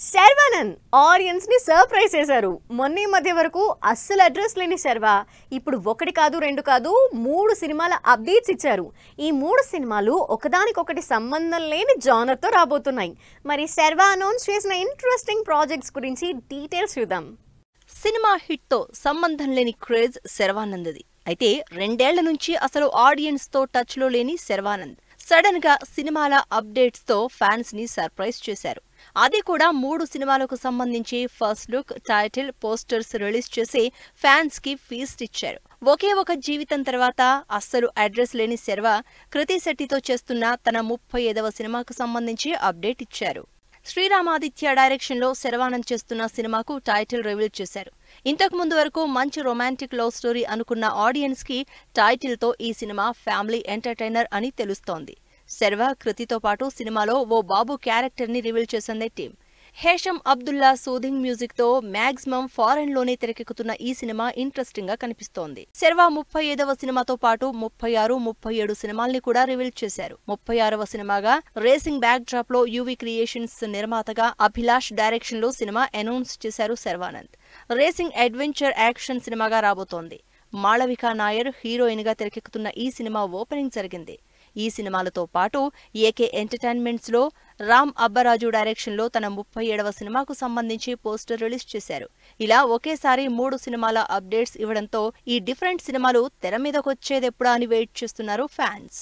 Sharwanand audience ని surprise చేశారు. మొన్న ఈ మధ్య వరకు అస్సలు అడ్రస్ లేని శర్వా ఇప్పుడు ఒకటి కాదు రెండు కాదు 3 సినిమాల అప్డేట్స్ ఇచ్చారు. ఈ 3 సినిమాలు ఒకదానికొకటి సంబంధం లేని జానర్ తో రాబోతున్నాయి. మరి శర్వా అనౌన్స్ చేసిన ఇంట్రెస్టింగ్ ప్రాజెక్ట్స్ గురించి డీటెయిల్స్ చూద్దాం. సినిమా హిట్ తో సంబంధం లేని క్రేజ్ శర్వానంద్ది. అయితే 2 ఏళ్ల నుంచి అసలు ఆడియన్స్ తో టచ్ లో లేని శర్వానంద్ సడన్ గా సినిమాల అప్డేట్స్ తో ఫ్యాన్స్ ని సర్ప్రైజ్ చేశారు. అది కూడా 3 సినిమాలకు సంబంధించి first look, title, posters release చేసి ఫ్యాన్స్ కి ఫీస్ట్ ఇచ్చారు. ఒకే ఒక జీవితం తర్వాత అస్సలు అడ్రస్ లేని శర్వా కృతి శెట్టితో చేస్తున్న తన 35వ సినిమాకు సంబంధించి అప్డేట్ ఇచ్చారు. శ్రీరామాదిత్య డైరెక్షన్ లో శర్వానంద్ చేస్తున్న సినిమాకు టైటిల్ రివీల్ చేశారు. ఇంతకు ముందు వరకు మంచి రొమాంటిక్ లవ్ స్టోరీ అనుకున్న ఆడియన్స్ కి టైటిల్ తో ఈ సినిమా ఫ్యామిలీ ఎంటర్టైనర్ అని తెలుస్తోంది. శర్వా కృతితో పాటు సినిమాలో ఓ బాబు క్యారెక్టర్ ని రివీల్ చేసింది team. Hesham Abdullah soothing music తో మాక్సిమం ఫారెన్ లోనే తెరకెక్కుతున్న ఈ సినిమా ఇంట్రెస్టింగ్ గా కనిపిస్తోంది. శర్వా 35వ సినిమాతో పాటు 36, 37 సినిమాల్ని కూడా రివీల్ చేశారు. 36వ సినిమాగా రేసింగ్ బ్యాక్ డ్రాప్ లో యువి క్రియేషన్స్ నిర్మాతగా అభిలాష్ డైరెక్షన్ లో సినిమా అనౌన్స్ చేశారు శర్వానంద్. రేసింగ్ అడ్వెంచర్ యాక్షన్ సినిమాగా రాబోతోంది. మాళవికా నాయర్ హీరోయిన్ గా తెరకెక్కుతున్న ఈ సినిమా ఓపెనింగ్ జరిగింది. ఈ సినిమాలతో పాటు ఏకే ఎంటర్టైన్మెంట్స్ లో రామ్ అబ్బరాజు డైరెక్షన్ లో తన 37వ సినిమాకు సంబంధించి పోస్టర్ రిలీజ్ చేశారు. ఇలా ఒకేసారి 3 సినిమాల అప్డేట్స్ ఇవ్వడంతో ఈ డిఫరెంట్ సినిమాలు తెర మీదకొచ్చేదెప్పుడా అని వెయిట్ చేస్తున్నారు ఫ్యాన్స్.